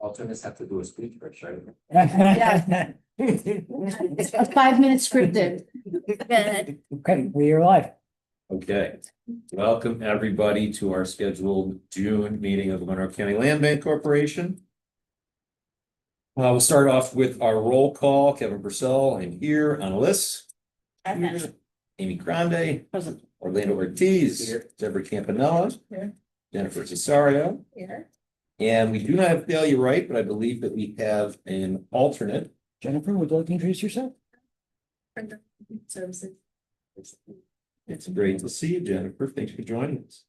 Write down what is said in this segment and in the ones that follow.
Alternates have to do a speech first, right? Yeah. It's a 5-minute scripted. Okay, we are live. Okay, welcome everybody to our scheduled June meeting of the Monroe County Land Bank Corporation. We'll start off with our roll call. Kevin Purcell, I'm here. Annalise. Here. Amy Grande. Present. Orlando Ortiz. Here. Deborah Campanella. Here. Jennifer Cesario. Here. And we do not have Thalia Wright, but I believe that we have an alternate. Jennifer, would you like to introduce yourself? Services. It's great to see you, Jennifer. Thanks for joining us.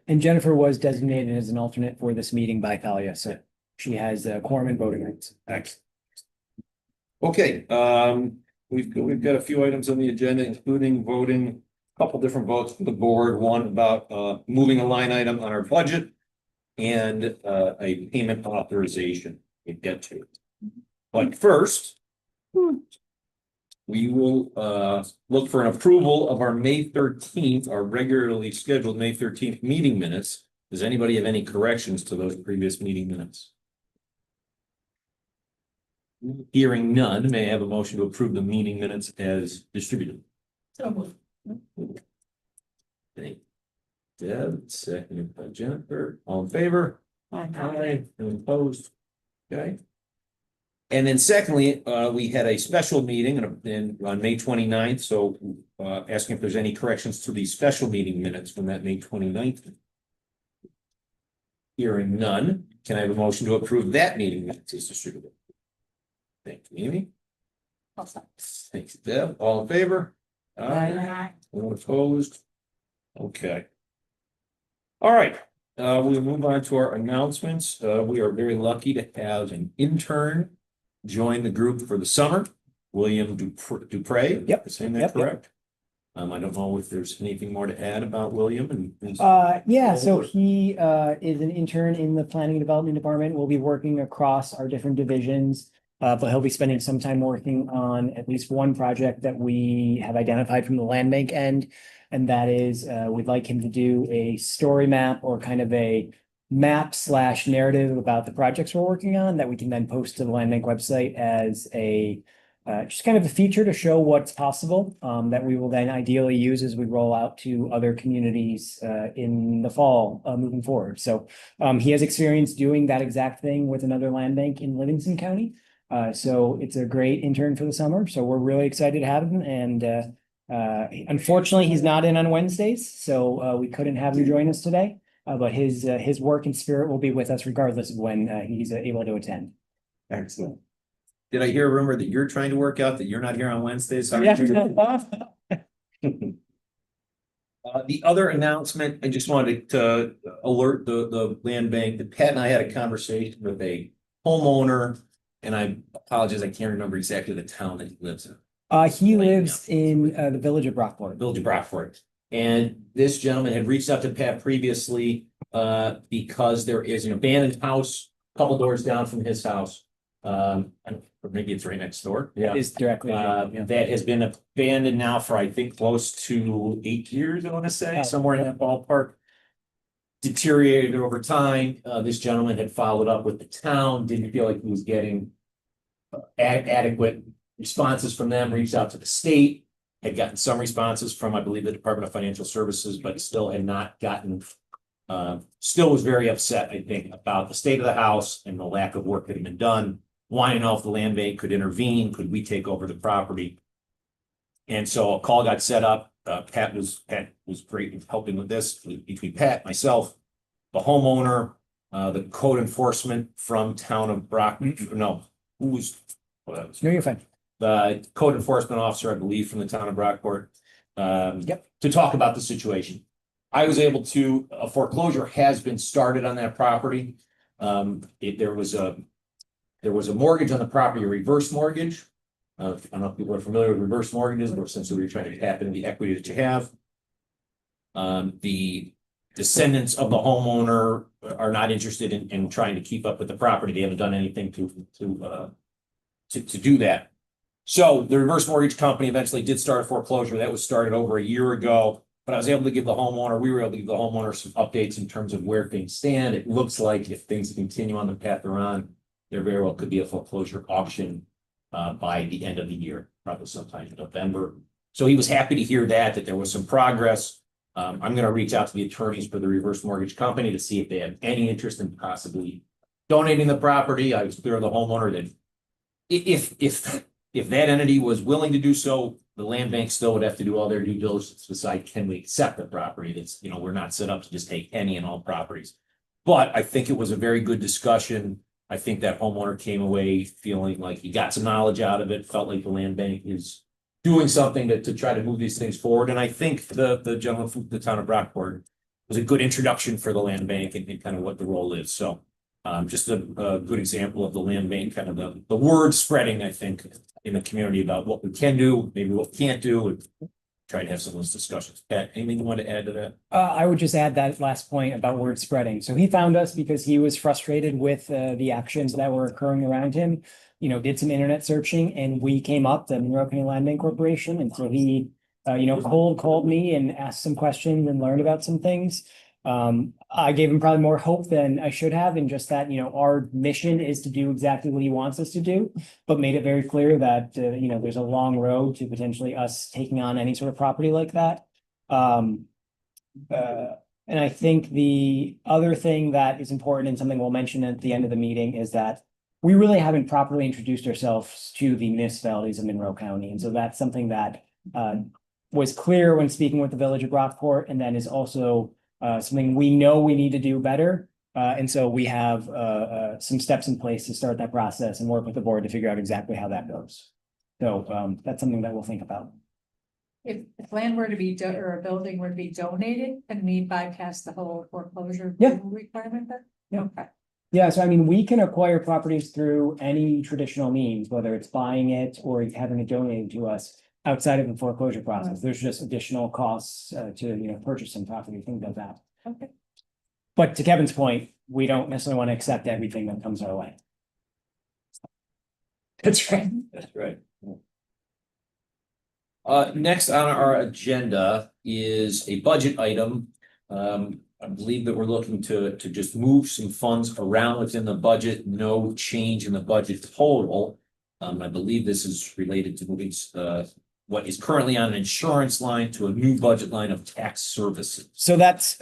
And Jennifer was designated as an alternate for this meeting by Thalia, so she has quorum and voting rights. Excellent. Okay, we've got a few items on the agenda, including voting, a couple different votes for the board, one about moving a line item on our budget and a payment authorization we get to. But first, we will look for an approval of our May 13th, our regularly scheduled May 13th meeting minutes. Does anybody have any corrections to those previous meeting minutes? Hearing none, may I have a motion to approve the meeting minutes as distributed? So moved. Thank you. Deb, seconded by Jennifer. All in favor? Aye. Anyone opposed? Okay. And then secondly, we had a special meeting on May 29th. So asking if there's any corrections to the special meeting minutes from that May 29th. Hearing none, can I have a motion to approve that meeting minutes as distributed? Thank you, Amy. Thanks, Deb. All in favor? Aye. Anyone opposed? Okay. All right, we'll move on to our announcements. We are very lucky to have an intern join the group for the summer, William Dupre. Yep. Saying that Yep. correct? I don't know if there's anything more to add about William and his. Yeah, so he is an intern in the planning and development department. We'll be working across our different divisions. But he'll be spending some time working on at least one project that we have identified from the land bank end. And that is, we'd like him to do a story map or kind of a map / narrative about the projects we're working on that we can then post to the land bank website as a just kind of a feature to show what's possible, that we will then ideally use as we roll out to other communities in the fall moving forward. So he has experience doing that exact thing with another land bank in Livingston County. So it's a great intern for the summer. So we're really excited to have him. And unfortunately, he's not in on Wednesdays, so we couldn't have him join us today. But his work and spirit will be with us regardless of when he's able to attend. Excellent. Did I hear a rumor that you're trying to work out that you're not here on Wednesdays? Yeah. The other announcement, I just wanted to alert the land bank that Pat and I had a conversation with a homeowner. And I apologize, I can't remember exactly the town that he lives in. He lives in the village of Brockport. Village of Brockport. And this gentleman had reached out to Pat previously because there is an abandoned house, a couple doors down from his house. Or maybe it's right next door. Yeah. Is directly. That has been abandoned now for, I think, close to 8 years, I want to say, somewhere in that ballpark. Deteriorated over time. This gentleman had followed up with the town, didn't feel like he was getting adequate responses from them, reached out to the state, had gotten some responses from, I believe, the Department of Financial Services, but still had not gotten, still was very upset, I think, about the state of the house and the lack of work that had been done. Wanting to know if the land bank could intervene, could we take over the property? And so a call got set up. Pat was great in helping with this between Pat, myself, the homeowner, the code enforcement from town of Brockport. No, who was? No, you're fine. The code enforcement officer, I believe, from the town of Brockport. Yep. To talk about the situation. I was able to, a foreclosure has been started on that property. There was a mortgage on the property, a reverse mortgage. I don't know if people are familiar with reverse mortgages, but essentially you're trying to tap into the equity that you have. The descendants of the homeowner are not interested in trying to keep up with the property. They haven't done anything to do that. So the reverse mortgage company eventually did start a foreclosure. That was started over a year ago. But I was able to give the homeowner, we were able to give the homeowner some updates in terms of where things stand. It looks like if things continue on the path they're on, there very well could be a foreclosure auction by the end of the year, probably sometime in November. So he was happy to hear that there was some progress. I'm gonna reach out to the attorneys for the reverse mortgage company to see if they have any interest in possibly donating the property. I was clear with the homeowner that if that entity was willing to do so, the land bank still would have to do all their due diligence to decide, can we accept the property? That's, we're not set up to just take any and all properties. But I think it was a very good discussion. I think that homeowner came away feeling like he got some knowledge out of it, felt like the land bank is doing something to try to move these things forward. And I think the gentleman from the town of Brockport was a good introduction for the land bank and kind of what the role is. So just a good example of the land bank, kind of the word spreading, I think, in the community about what we can do, maybe what we can't do, and try to have some of those discussions. Pat, anything you want to add to that? I would just add that last point about word spreading. So he found us because he was frustrated with the actions that were occurring around him. Did some internet searching, and we came up, the Monroe County Land Bank Corporation, and so he, called me and asked some questions and learned about some things. I gave him probably more hope than I should have, in just that, our mission is to do exactly what he wants us to do, but made it very clear that, there's a long road to potentially us taking on any sort of property like that. And I think the other thing that is important, and something we'll mention at the end of the meeting, is that we really haven't properly introduced ourselves to the municipalities of Monroe County. And so that's something that was clear when speaking with the Village of Brockport, and then is also something we know we need to do better. And so we have some steps in place to start that process and work with the board to figure out exactly how that goes. So that's something that we'll think about. If land were to be, or a building were to be donated, and we bypass the whole foreclosure Yeah. requirement then? Yeah. Okay. Yeah, so I mean, we can acquire properties through any traditional means, whether it's buying it or having it donated to us outside of the foreclosure process. There's just additional costs to, purchase some property, things like that. Okay. But to Kevin's point, we don't necessarily want to accept everything that comes our way. That's right. That's right. Next on our agenda is a budget item. I believe that we're looking to just move some funds around within the budget, no change in the budget total. I believe this is related to moving what is currently on an insurance line to a new budget line of tax services. So that's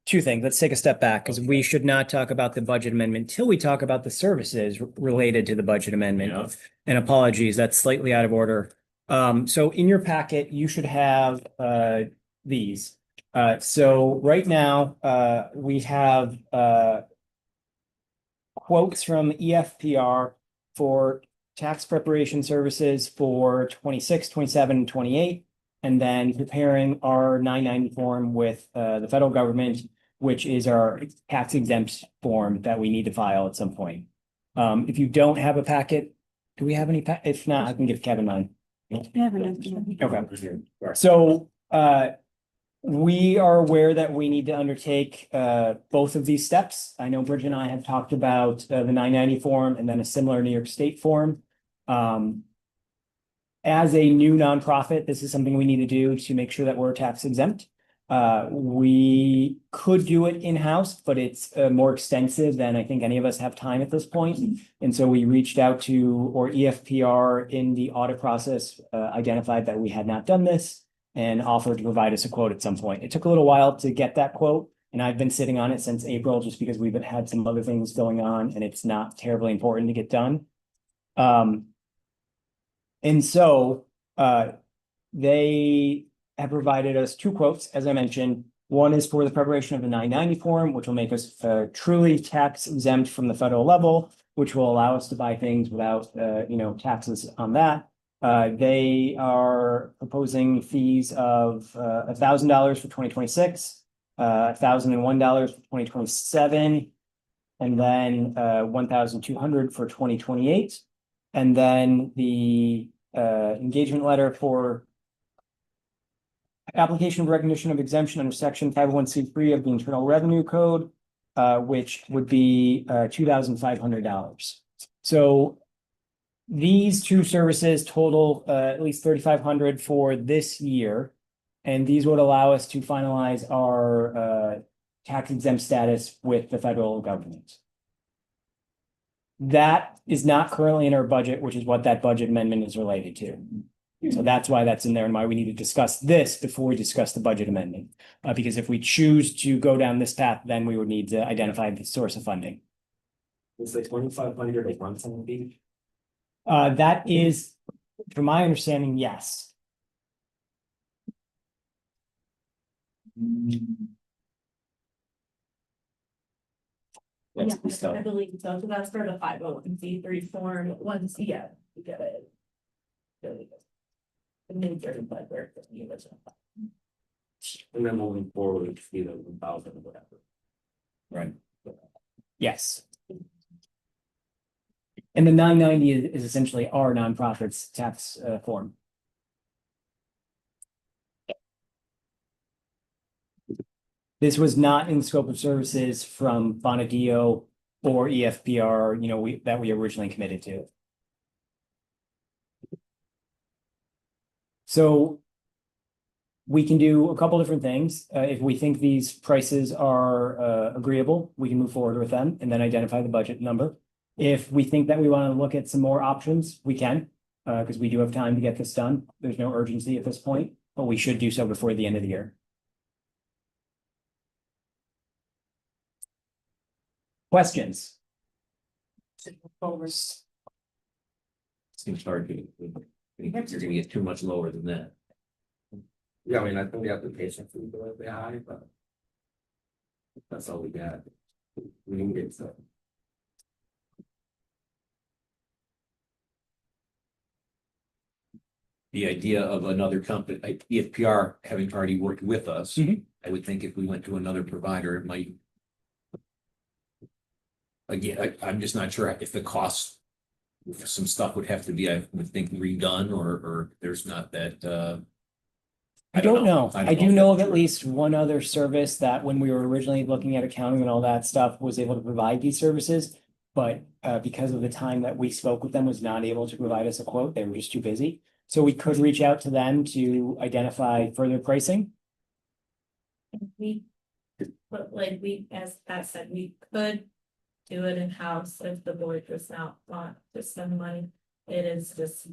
two things. Let's take a step back, because we should not talk about the budget amendment till we talk about the services related to the budget amendment. Yeah. And apologies, that's slightly out of order. So in your packet, you should have these. So right now, we have quotes from EFPR for tax preparation services for 26, 27, and 28, and then preparing our 990 form with the federal government, which is our tax exempt form that we need to file at some point. If you don't have a packet, do we have any? If not, I can give Kevin mine. Okay. So we are aware that we need to undertake both of these steps. I know Bridget and I have talked about the 990 form and then a similar New York State form. As a new nonprofit, this is something we need to do to make sure that we're tax exempt. We could do it in-house, but it's more extensive than I think any of us have time at this point. And so we reached out to, or EFPR in the audit process, identified that we had not done this and offered to provide us a quote at some point. It took a little while to get that quote, and I've been sitting on it since April just because we've had some other things going on and it's not terribly important to get done. And so they have provided us two quotes, as I mentioned. One is for the preparation of the 990 form, which will make us truly tax exempt from the federal level, which will allow us to buy things without, taxes on that. They are proposing fees of $1,000 for 2026, $1,001 for 2027, and then $1,200 for 2028. And then the engagement letter for application of recognition of exemption under section 501(c)(3) of the Internal Revenue Code, which would be $2,500. So these two services total at least $3,500 for this year. And these would allow us to finalize our tax exempt status with the federal government. That is not currently in our budget, which is what that budget amendment is related to. So that's why that's in there and why we need to discuss this before we discuss the budget amendment. Because if we choose to go down this path, then we would need to identify the source of funding. It's like 2,500 a month on the That is, from my understanding, yes. That's Yeah, the stuff. I believe so, so that's for the 501(c)(3) form, once, yeah, you get it. Really good. The new certified work for the original. And then moving forward, it's either 1,000 or whatever. Right. Yes. And the 990 is essentially our nonprofits tax form. This was not in scope of services from Bonadio or EFPR, that we originally committed to. So we can do a couple different things. If we think these prices are agreeable, we can move forward with them and then identify the budget number. If we think that we want to look at some more options, we can, because we do have time to get this done. There's no urgency at this point, but we should do so before the end of the year. Questions? Seems hard to. You're gonna get too much lower than that. Yeah, I mean, I think the application fee go a bit high, but. That's all we got. We can get some. The idea of another company, like EFPR having already worked with us, Mhm. I would think if we went to another provider, it might. Again, I'm just not sure if the cost, if some stuff would have to be, I would think, redone, or there's not that, I don't know. I do know of if at least one other service that when we were originally looking at accounting and all that stuff was able to provide these services. But because of the time that we spoke with them was not able to provide us a quote, they were just too busy. So we could reach out to them to identify further pricing. We, but like as Pat said, we could do it in-house if the board does not want to spend money. It is just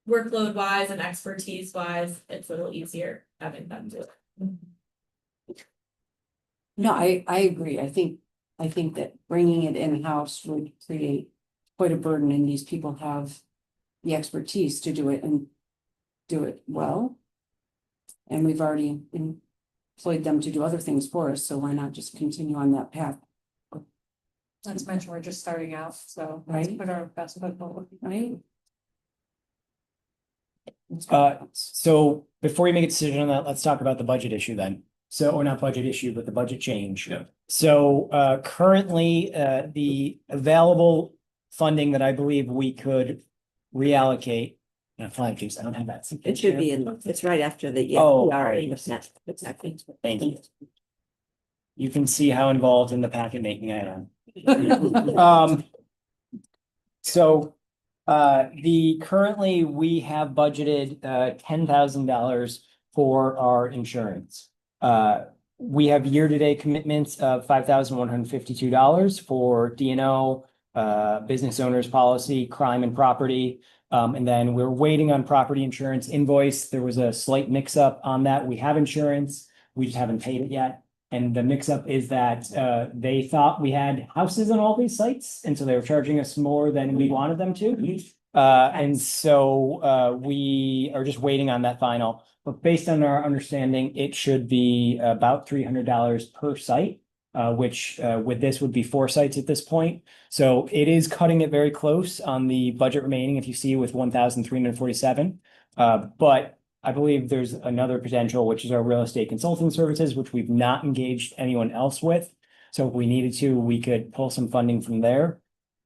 workload wise and expertise wise, it's a little easier having them do it. No, I agree. I think that bringing it in-house would create quite a burden and these people have the expertise to do it and do it well. And we've already employed them to do other things for us, so why not just continue on that path, Not to mention, we're just starting out, so let's Right. put our best foot forward. right? So before you make a decision on that, let's talk about the budget issue then. So, or not budget issue, but the budget change. Yeah. So currently, the available funding that I believe we could reallocate. Flying juice, I don't have that. It should be in, it's right after the, yeah, Oh, we are, right. exactly. Thank you. You can see how involved in the packet making I am. So currently we have budgeted $10,000 for our insurance. We have year-to-date commitments of $5,152 for D&O, business owners policy, crime and property. And then we're waiting on property insurance invoice. There was a slight mix-up on that. We have insurance, we just haven't paid it yet. And the mix-up is that they thought we had houses on all these sites, and so they were charging us more than we wanted them to. And so we are just waiting on that final. But based on our understanding, it should be about $300 per site, which with this would be 4 sites at this point. So it is cutting it very close on the budget remaining, if you see with 1,347. But I believe there's another potential, which is our real estate consulting services, which we've not engaged anyone else with. So if we needed to, we could pull some funding from there.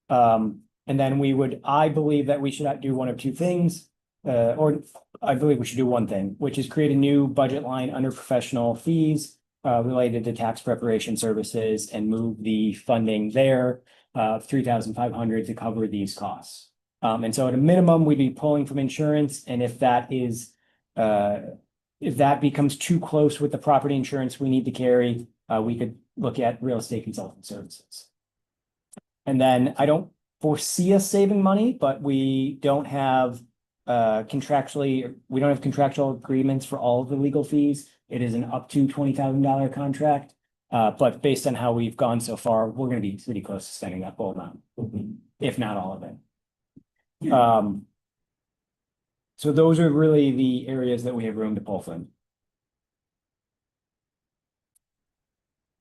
And then I believe that we should do one of two things. Or I believe we should do one thing, which is create a new budget line under professional fees related to tax preparation services and move the funding there, 3,500 to cover these costs. And so at a minimum, we'd be pulling from insurance, and if that is if that becomes too close with the property insurance we need to carry, we could look at real estate consultant services. And then I don't foresee us saving money, but we don't have we don't have contractual agreements for all of the legal fees. It is an up to $20,000 contract. But based on how we've gone so far, we're gonna be pretty close to spending that full amount, if not all of it. So those are really the areas that we have room to pull from.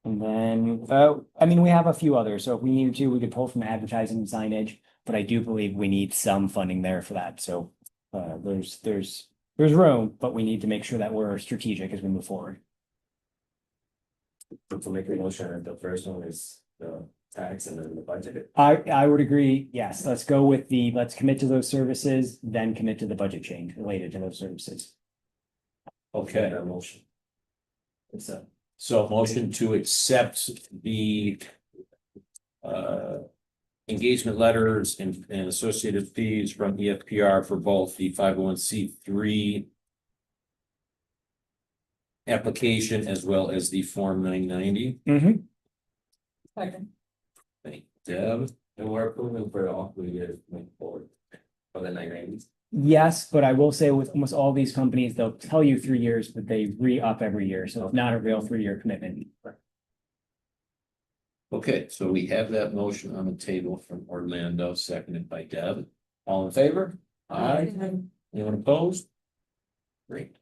And then, I mean, we have a few others, so if we needed to, we could pull from advertising and signage, but I do believe we need some funding there for that, so. There's room, but we need to make sure that we're strategic as we move forward. To make a motion, the first one is the tax and then the budget. I would agree, yes, let's go with let's commit to those services, then commit to the budget change related to those services. Okay, a motion. So motion to accept the engagement letters and associated fees from EFPR for both the 501(c)(3) application as well as the Form 990. Second. Thank you, Deb. And we're approving for all we get moving forward for the 990s. Yes, but I will say with almost all these companies, they'll tell you 3 years, but they re-up every year, so it's not a real 3-year commitment. Okay, so we have that motion on the table from Orlando, seconded by Deb. All in favor? Aye. Anyone opposed? Great.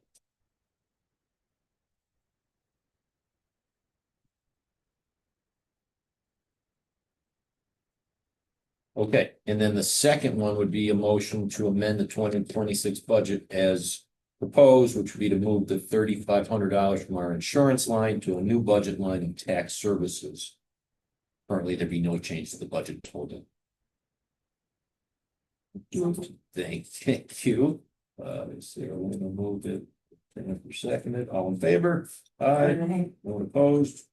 Okay, and then the second one would be a motion to amend the 2026 budget as proposed, which would be to move the $3,500 from our insurance line to a new budget line of tax services. Currently, there'd be no change to the budget total. Thank you. Let's see, I'm gonna move it. For seconded, all in favor? Aye. No one opposed?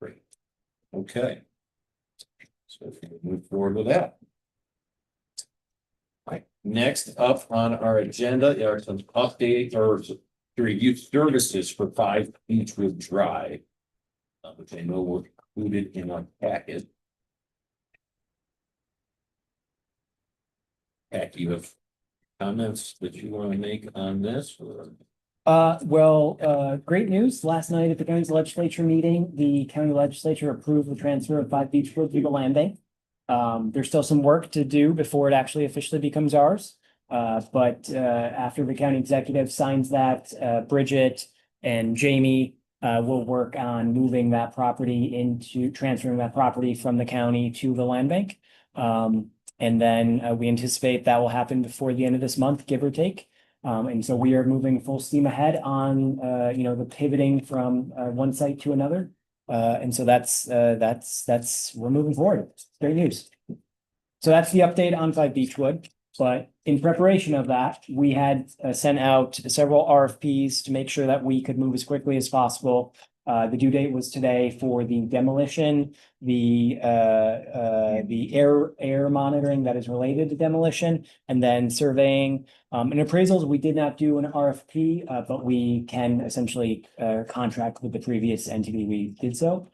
Great. Okay. So if we move forward with that. Right, next up on our agenda are some updates or to review services for 5 Beechwood Drive. Which I know were included in our packet. Pat, you have comments that you want to make on this? Or? Great news. Last night at the county legislature meeting, the county legislature approved the transfer of 5 Beechwood to the land bank. There's still some work to do before it actually officially becomes ours. But after the county executive signs that, Bridget and Jamie will work on moving that property transferring that property from the county to the land bank. And then we anticipate that will happen before the end of this month, give or take. And so we are moving full steam ahead on, the pivoting from one site to another. And so we're moving forward. It's great news. So that's the update on 5 Beechwood. But in preparation of that, we had sent out several RFPs to make sure that we could move as quickly as possible. The due date was today for the demolition, the air monitoring that is related to demolition, and then surveying. And appraisals, we did not do an RFP, but we can essentially contract with the previous entity we did so.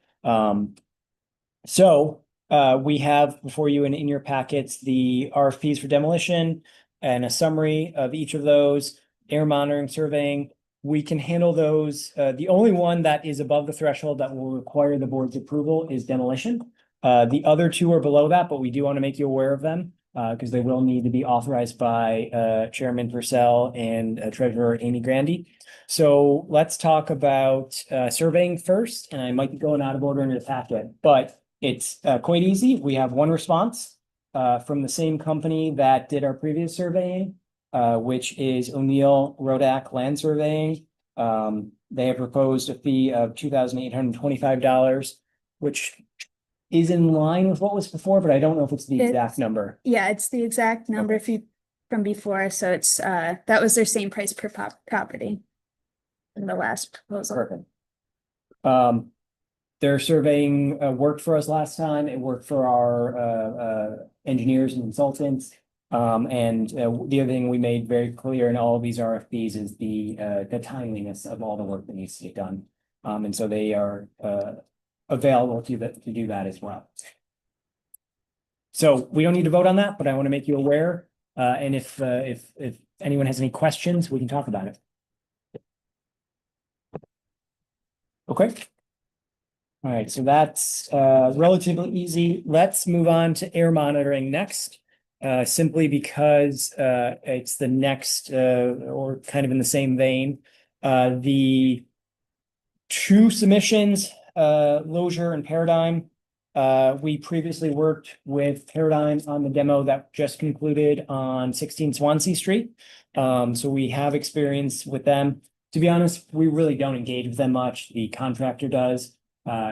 We have before you and in your packets the RFPs for demolition and a summary of each of those, air monitoring, surveying. We can handle those. The only one that is above the threshold that will require the board's approval is demolition. The other two are below that, but we do want to make you aware of them because they will need to be authorized by Chairman Purcell and Treasurer Amy Grandy. So let's talk about surveying first, and I might be going out of order in the packet, but it's quite easy. We have one response from the same company that did our previous surveying, which is O'Neill Rodak Land Surveying. They have proposed a fee of $2,825, which is in line with what was before, but I don't know if it's the exact number. Yeah, it's the exact number from before, so it's that was their same price per property in the last proposal. Perfect. Their surveying worked for us last time. It worked for our engineers and consultants. The other thing we made very clear in all of these RFPs is the timeliness of all the work that needs to get done. And so they are available to do that as well. So we don't need to vote on that, but I want to make you aware. And if anyone has any questions, we can talk about it. Okay. All right, so that's relatively easy. Let's move on to air monitoring next. Simply because it's the next or kind of in the same vein. The two submissions, Lozier and Paradigm. We previously worked with Paradigm on the demo that just concluded on 16 Swansea Street. So we have experience with them. To be honest, we really don't engage with them much. The contractor does.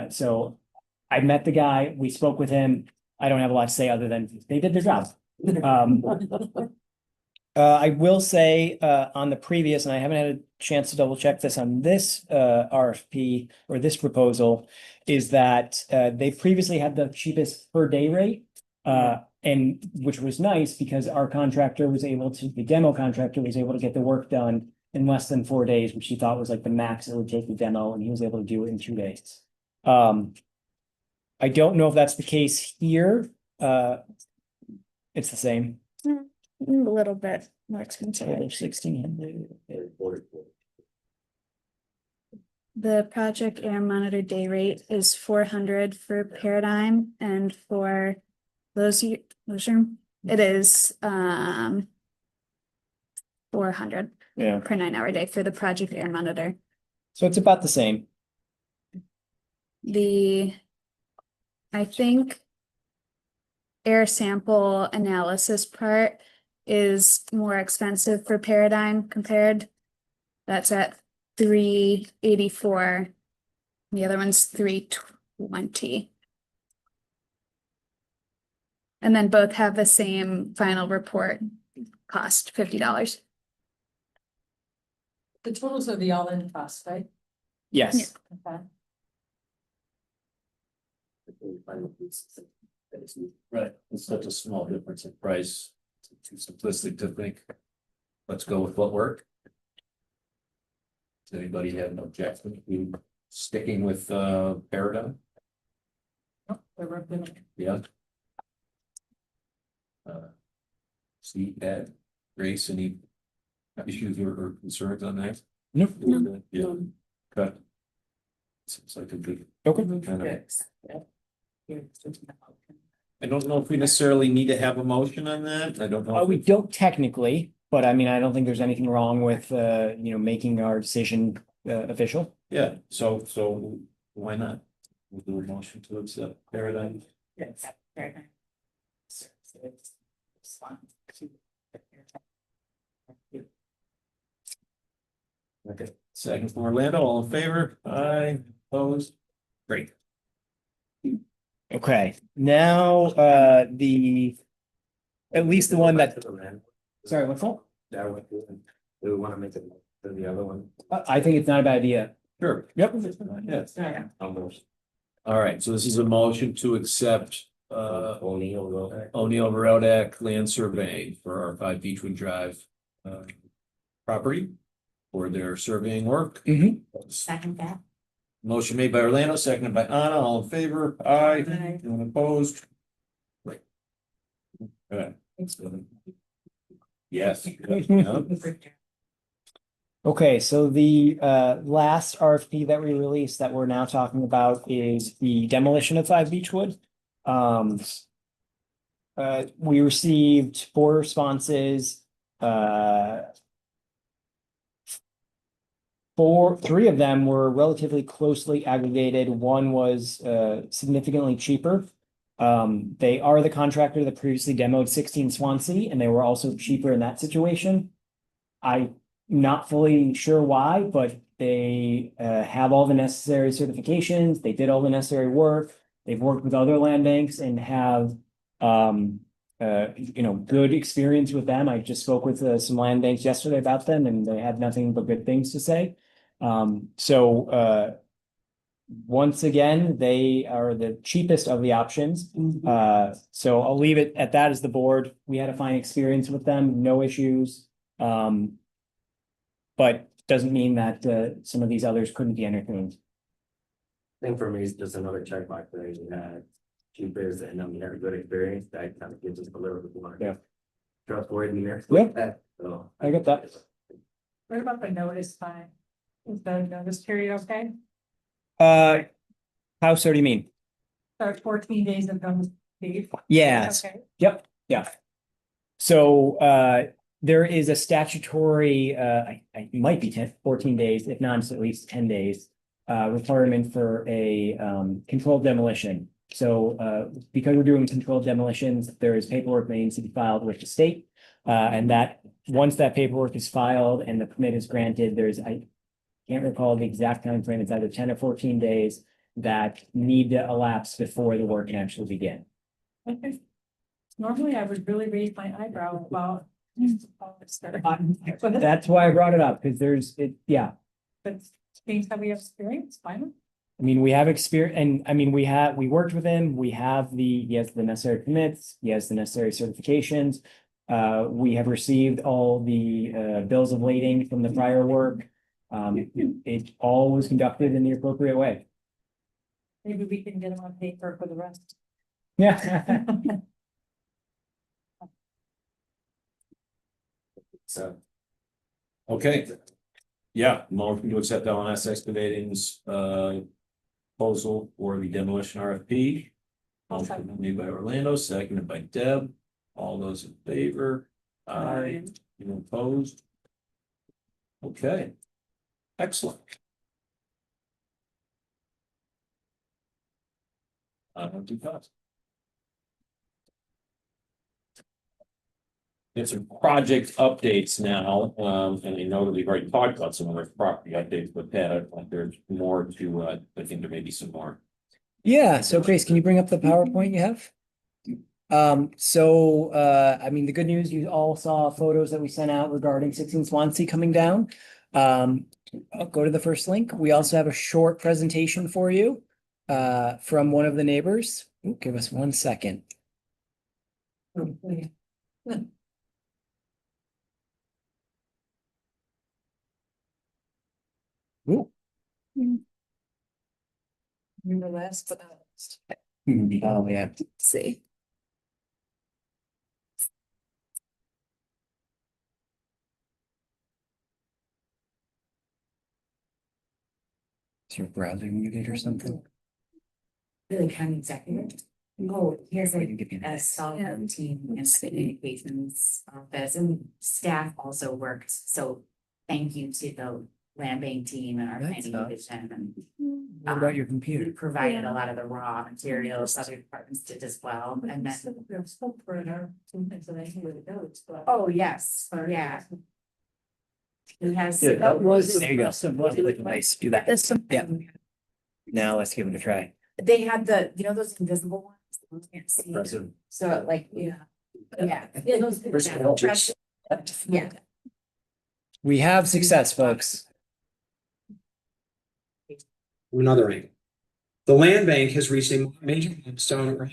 So I met the guy, we spoke with him. I don't have a lot to say other than they did their job. I will say on the previous, and I haven't had a chance to double check this on this RFP or this proposal, is that they previously had the cheapest per day rate. And which was nice because our contractor was able to, the demo contractor was able to get the work done in less than 4 days, which he thought was like the max it would take the demo, and he was able to do it in 2 days. I don't know if that's the case here. It's the same. A little bit more expensive. 1600. The project air monitor day rate is 400 for Paradigm, and for Lozier, it is 400 Yeah, per 9-hour day for the project air monitor. so it's about the same. I think air sample analysis part is more expensive for Paradigm compared. That's at $384. The other one's $320. And then both have the same final report cost, $50. The totals are the all-in cost, right? Yes. Okay. Right, it's such a small difference in price, it's too simplistic to think, let's go with what worked. Does anybody have an objection to sticking with Paradigm? Yeah. See, Ed, Grace, any issues or concerns on that? No. Yeah, cut. Seems like a good. Okay. kind of- I don't know if we necessarily need to have a motion on that. I don't know. We don't technically, but I mean, I don't think there's anything wrong with, making our decision official. Yeah, so why not? We'll do a motion to accept Paradigm. Yes. Okay, second from Orlando, all in favor? Aye, opposed? Great. Okay, now, at least the one that, sorry, what's that? Do we want to make it to the other one? I think it's not a bad idea. Sure. Yep. Yes. Almost. All right, so this is a motion to accept O'Neill Rodak Land Surveying for our 5 Beechwood Drive property for their surveying work. Second that. Motion made by Orlando, seconded by Anna, all in favor? Aye. Aye. Anyone opposed? Right. Okay. Yes. Okay, so the last RFP that we released that we're now talking about is the demolition of 5 Beechwood. We received 4 responses. 3 of them were relatively closely aggregated. One was significantly cheaper. They are the contractor that previously demoed 16 Swansea, and they were also cheaper in that situation. I'm not fully sure why, but they have all the necessary certifications. They did all the necessary work. They've worked with other land banks and have good experience with them. I just spoke with some land banks yesterday about them, and they had nothing but good things to say. once again, they are the cheapest of the options. So I'll leave it at that as the board. We had a fine experience with them, no issues. But doesn't mean that some of these others couldn't be entertained. Thing for me is just another check mark there. You had cheapest and then we had a good experience. That kind of gives us a little bit more. Yeah. Trustworthiness. Yeah. with that, so. I get that. What about the notice time? Is the notice period okay? How so do you mean? Or 14 days of notice period? Yes. Okay. Yep, yeah. So there is a statutory, it might be 14 days, if not, it's at least 10 days. Requirement for a controlled demolition. So because we're doing controlled demolitions, there is paperwork that needs to be filed with the state. And that, once that paperwork is filed and the permit is granted, I can't recall the exact time frame. It's either 10 or 14 days that need to elapse before the work can actually begin. Okay. Normally I would really raise my eyebrow about. But That's why I brought it up, because that's things that we have experience, fine. I mean, we have experience, and I mean, we worked with him, he has the necessary permits, he has the necessary certifications. We have received all the bills of lading from the prior work. It all was conducted in the appropriate way. Maybe we can get them on paper for the rest. Yeah. So. Okay. Yeah, motion to accept LNS Excavating's proposal for the demolition RFP. Motion made by Orlando, seconded by Deb. All those in favor? Aye. Anyone opposed? Okay. Excellent. Too fast. Get some project updates now, and I know that we've already talked about some of our property updates, but Pat, I think there's more to, I think there may be some more. Yeah, so Grace, can you bring up the PowerPoint you have? I mean, the good news, you all saw photos that we sent out regarding 16 Swansea coming down. I'll go to the first link. We also have a short presentation for you from one of the neighbors. Ooh, give us 1 second. Ooh. You're the last, but not least. Oh, yeah. See. Is your browser muted or something? Really kind of executive. Oh, here's Or you like can give me a that. solid team and communications office and staff also worked. So thank you to the land bank team and our That's planning nice. division and What about your we computer? provided a lot of the raw materials, other departments did as well. And then, oh, yes, yeah. It has. There you go. Nice, do that. This one. Yeah. Now let's give it a try. They had those invisible ones, the ones you can't see. Impressive. So like, yeah. Yeah. Yeah. We have success, folks. Another angle. The land bank has reached a major milestone.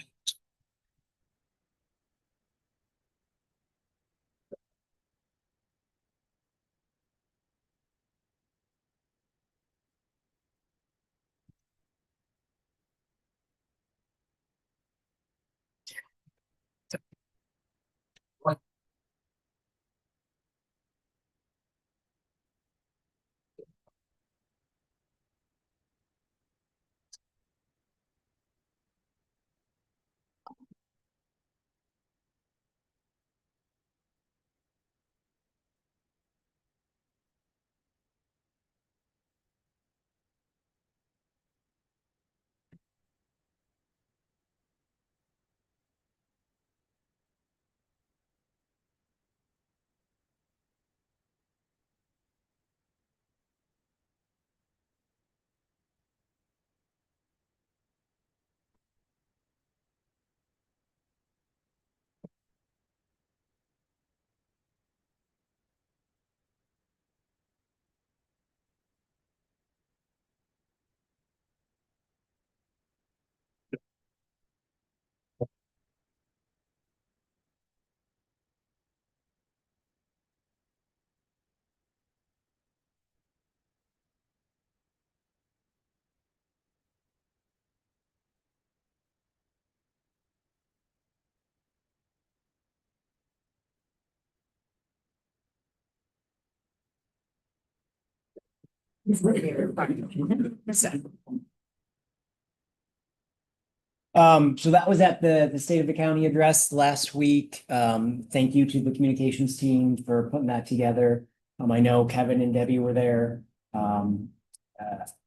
So that was at the State of the County address last week. Thank you to the communications team for putting that together. I know Kevin and Debbie were there.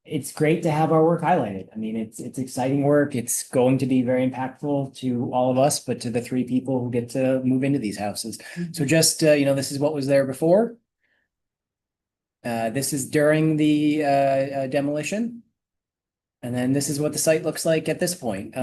It's great to have our work highlighted. I mean, it's exciting work. It's going to be very impactful to all of us, but to the three people who get to move into these houses. So just, this is what was there before. This is during the demolition. And then this is what the site looks like at this point.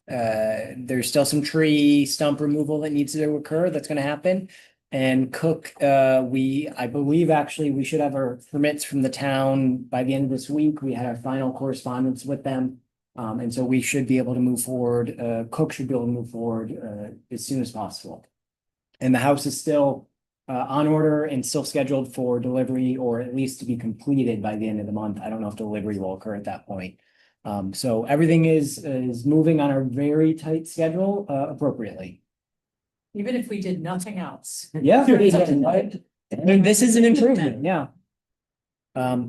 There's still some tree stump removal that needs to occur. That's gonna happen. And Cook, I believe actually we should have our permits from the town by the end of this week. We had our final correspondence with them. And so we should be able to move forward. Cook should be able to move forward as soon as possible. And the house is still on order and still scheduled for delivery, or at least to be completed by the end of the month. I don't know if delivery will occur at that point. So everything is moving on a very tight schedule appropriately. Even if we did nothing else. Yeah. I mean, this is an improvement, yeah.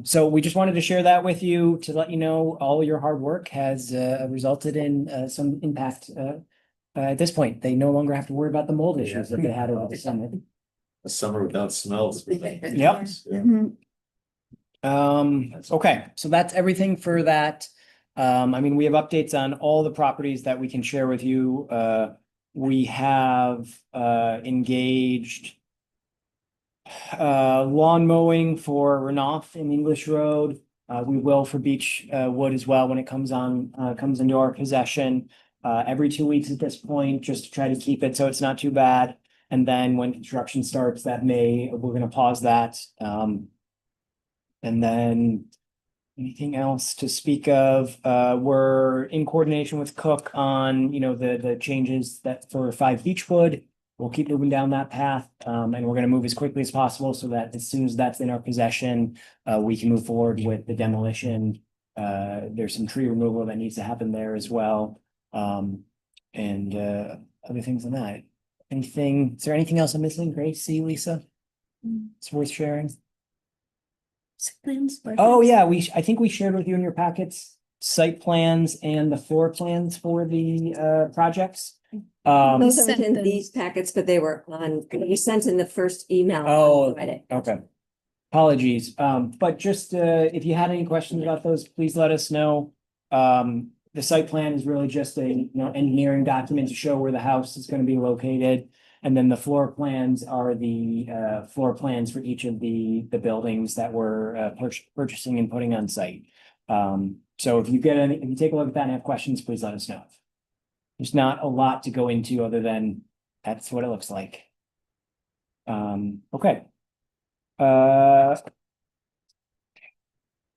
So we just wanted to share that with you to let you know all your hard work has resulted in some impact. At this point, they no longer have to worry about the mold issues that they had over the summer. A summer without smells. Yep. Mhm. Okay, so that's everything for that. I mean, we have updates on all the properties that we can share with you. We have engaged lawn mowing for Renoff in English Road. We will for Beach Wood as well when it comes into our possession. Every 2 weeks at this point, just to try to keep it so it's not too bad. And then when construction starts, we're gonna pause that. And then anything else to speak of? We're in coordination with Cook on, the changes that for 5 Beechwood. We'll keep moving down that path, and we're gonna move as quickly as possible so that as soon as that's in our possession, we can move forward with the demolition. There's some tree removal that needs to happen there as well. And other things than that. Is there anything else I'm missing? Gracie, Lisa? It's worth sharing. Plans. Oh, yeah, I think we shared with you in your packets, site plans and the floor plans for the projects. Those Sent aren't in them. these packets, but they were you sent in the first email. Oh, I read it. okay. Apologies, but just if you had any questions about those, please let us know. The site plan is really just a, engineering document to show where the house is gonna be located. And then the floor plans are the floor plans for each of the buildings that we're purchasing and putting on site. So if you take a look at that and have questions, please let us know. There's not a lot to go into other than that's what it looks like. Okay.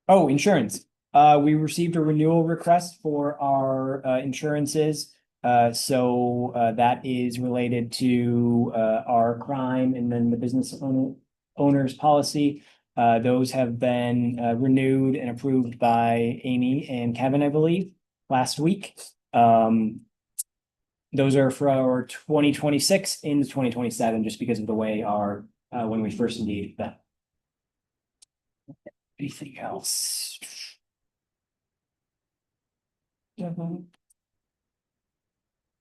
Oh, insurance. We received a renewal request for our insurances. So that is related to our crime and then the business owner's policy. Those have been renewed and approved by Amy and Kevin, I believe, last week. Those are for our 2026 into 2027, just because of the way when we first engaged them. Anything else?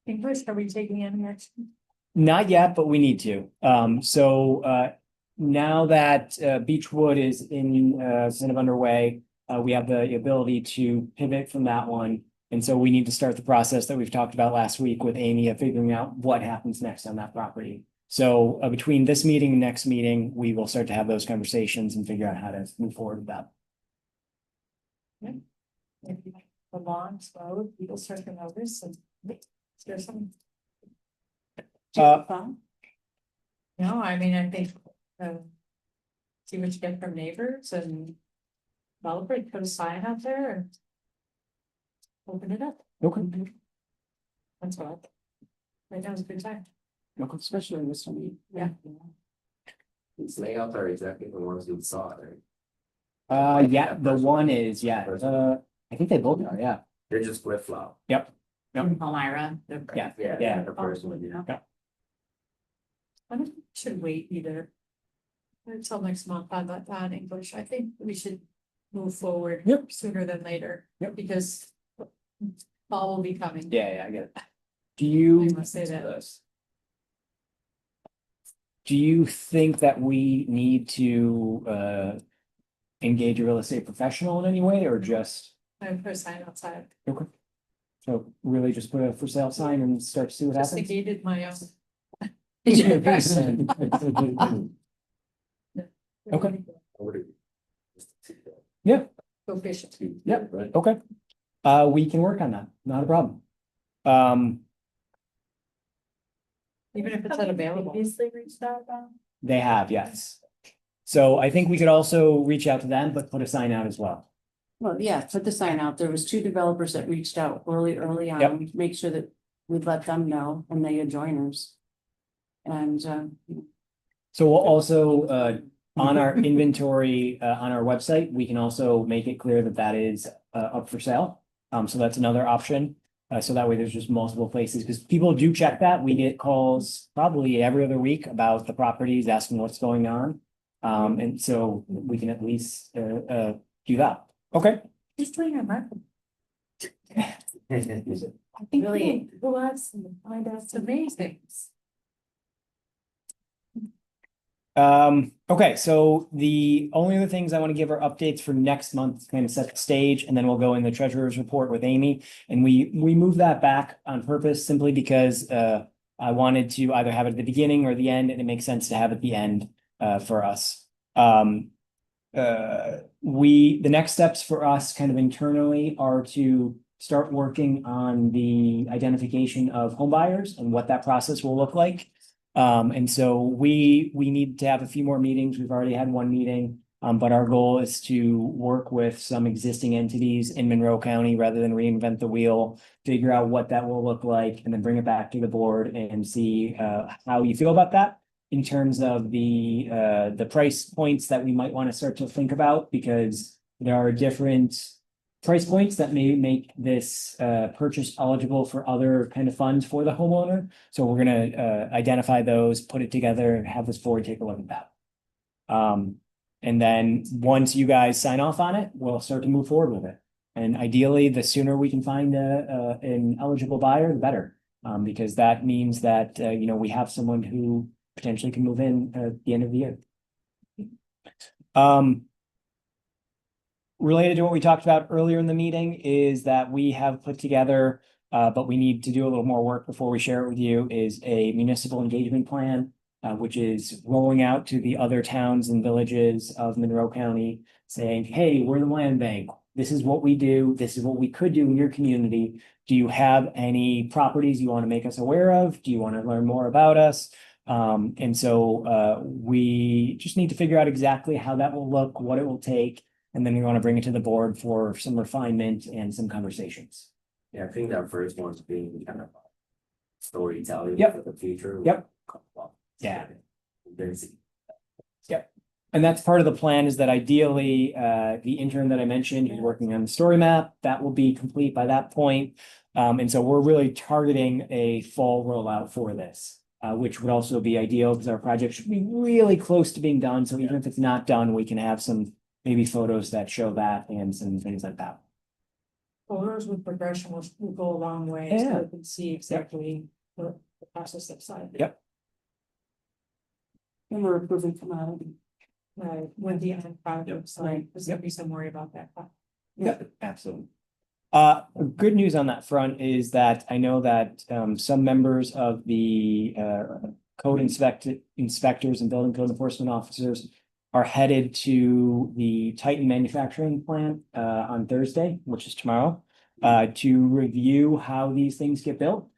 English, are we taking any action? Not yet, but we need to. Now that Beechwood is in kind of underway, we have the ability to pivot from that one. And so we need to start the process that we've talked about last week with Amy of figuring out what happens next on that property. So between this meeting and next meeting, we will start to have those conversations and figure out how to move forward with that. The lawn, slow, people start to notice and there's some. Uh, No, I mean, I think, see what you get from neighbors and developer, put a sign out there and open it up. Okay. That's what I think. Right now is a good time. Okay. Especially this one. Yeah. These layouts are exactly the ones we saw, right? Yeah, the one is, I think they both are, yeah. They're just flip flop. Yep. Elmira. Yeah. Yeah. The first one, yeah. I don't think we should wait either. Until next month on English. I think we should move forward. Yep. Sooner than later. Yep. Because fall will be coming. Yeah, I get it. Do I you, must say that. do you think that we need to engage a real estate professional in any way or just? I put a sign outside. Okay. So really just put a for sale sign and start to see what Just happens? negated my own. Okay. Already. Yeah. Go fishing. Yep. Right. Okay. We can work on that, not a problem. Even if it's unavailable. Previously reached out about. They have, yes. So I think we could also reach out to them, but put a sign out as well. Well, yeah, put the sign out. There was two developers that reached out early on, Yep. make sure that we'd let them know and they are joiners. And, So we'll also, on our inventory, on our website, we can also make it clear that that is, up for sale. So that's another option. So that way there's just multiple places, because people do check that. We get calls probably every other week about the properties, asking what's going on. And so we can at least, do that. Okay. Just doing our market. I think Really? who else? Find out some amazing. Okay, so the only other things I want to give are updates for next month, to kind of set the stage, and then we'll go in the treasurer's report with Amy. And we move that back on purpose simply because I wanted to either have it at the beginning or the end, and it makes sense to have it at the end for us. The next steps for us kind of internally are to start working on the identification of home buyers and what that process will look like. And so we need to have a few more meetings. We've already had one meeting. But our goal is to work with some existing entities in Monroe County rather than reinvent the wheel, figure out what that will look like, and then bring it back to the board and see how you feel about that in terms of the price points that we might want to start to think about, because there are different price points that may make this purchase eligible for other kind of funds for the homeowner. So we're gonna identify those, put it together, and have this board take a look at that. And then once you guys sign off on it, we'll start to move forward with it. And ideally, the sooner we can find an eligible buyer, the better. Because that means that you know, we have someone who potentially can move in at the end of the year. Related to what we talked about earlier in the meeting is that we have put together, but we need to do a little more work before we share it with you, is a municipal engagement plan, which is rolling out to the other towns and villages of Monroe County, saying, hey, we're the land bank. This is what we do. This is what we could do in your community. Do you have any properties you want to make us aware of? Do you want to learn more about us? And so we just need to figure out exactly how that will look, what it will take. And then we want to bring it to the board for some refinement and some conversations. Yeah, I think that first one's being kind of storytelling Yep. for the future. Yep. Yeah. Yep. And that's part of the plan, is that ideally, the intern that I mentioned who's working on the story map, that will be complete by that point. And so we're really targeting a fall rollout for this, which would also be ideal because our project should be really close to being done. So even if it's not done, we can have some maybe photos that show that and some things like that. Photos with progression will go a long way, so Yeah. you can see exactly the process inside. Yep. and we're approving from out. When the end product looks like, Right. there's gonna be some worry about that. Yeah, absolutely. Good news on that front is that I know that some members of the code inspectors and building code enforcement officers are headed to the Titan manufacturing plant on Thursday, which is tomorrow, to review how these things get built,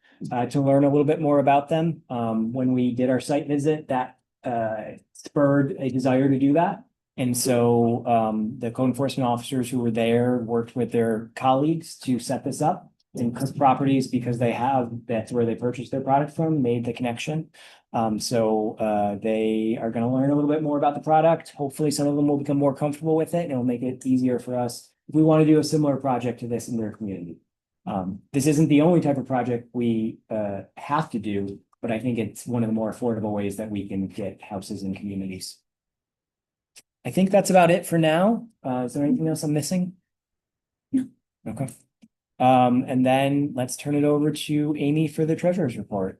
to learn a little bit more about them. When we did our site visit, that spurred a desire to do that. And so the code enforcement officers who were there worked with their colleagues to set this up. And Cook Properties, because that's where they purchased their product from, made the connection. So they are gonna learn a little bit more about the product. Hopefully, some of them will become more comfortable with it, and it'll make it easier for us if we want to do a similar project to this in their community. This isn't the only type of project we have to do, but I think it's one of the more affordable ways that we can get houses in communities. I think that's about it for now. Is there anything else I'm missing? No. Okay. And then let's turn it over to Amy for the treasurer's report.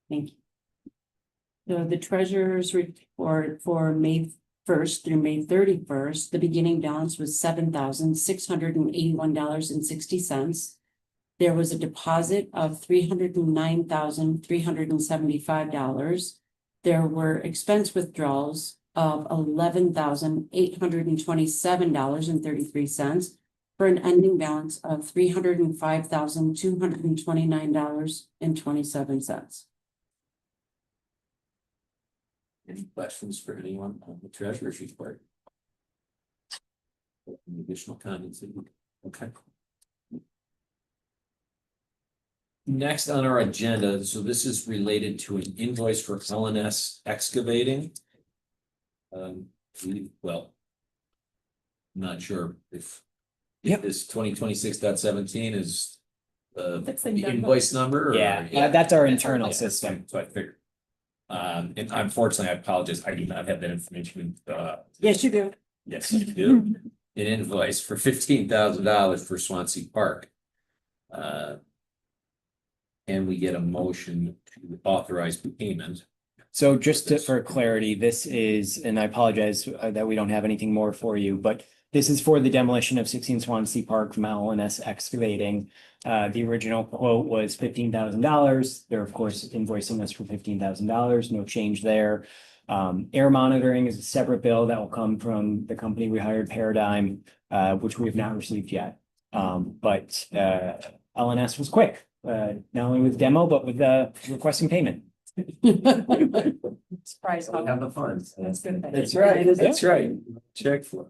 Thank you. So the treasurer's report for May 1st through May 31st, the beginning balance was $7,681.60. There was a deposit of $309,375. There were expense withdrawals of $11,827.33 for an ending balance of $305,229.27. Any questions for anyone on the treasurer's report? Any additional comments? Okay. Next on our agenda, so this is related to an invoice for LNS excavating. Well. Not sure if. Yep. This 2026.17 is. That's the The number. invoice number? or- That's our internal Yeah, system. So I figured. And unfortunately, I apologize, I do not have that information, Yes, you do. yes, I do. An invoice for $15,000 for Swansea Park. And we get a motion to authorize payment. So for clarity, this is, and I apologize that we don't have anything more for you, but this is for the demolition of 16 Swansea Park from LNS Excavating. The original quote was $15,000. They're of course invoicing us for $15,000, no change there. Air monitoring is a separate bill that will come from the company we hired, Paradigm, which we have not received yet. But LNS was quick, not only with demo, but with requesting payment. Surprise. We have the funds. That's good. That's right. Check for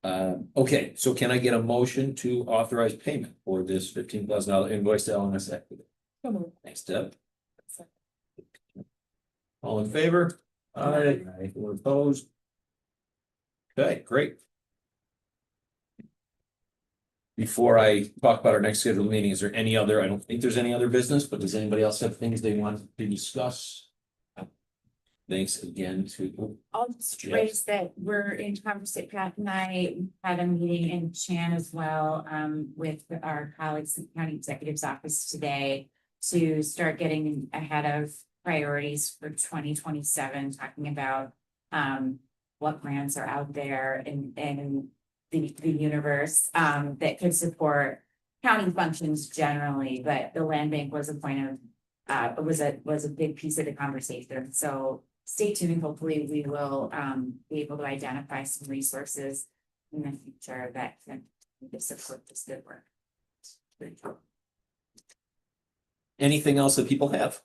it. Okay, so can I get a motion to authorize payment for this $15,000 invoice to LNS Equity? Thanks, Deb. All in favor? Aye. Anyone opposed? Okay, great. Before I talk about our next scheduled meeting, is there any other, I don't think there's any other business, but does anybody else have things they want to discuss? Thanks again to. I'll just Yes. raise that we're in conversation, Pat and I had a meeting in Chan as well, with our colleagues in the county executive's office today. To start getting ahead of priorities for 2027, talking about, what grants are out there in the universe, that could support county functions generally, but the land bank was a point of, was a big piece of the conversation, so stay tuned. Hopefully we will be able to identify some resources in the future that can support this good work. Anything else that people have?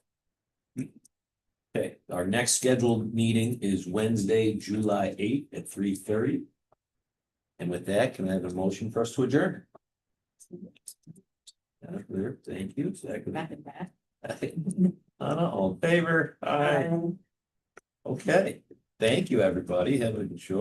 Okay, our next scheduled meeting is Wednesday, July 8th at 3:30. And with that, can I have a motion for us to adjourn? Thank you. Second. Nothing bad. Anna, all in favor? Aye. Okay, thank you, everybody. Have a good show.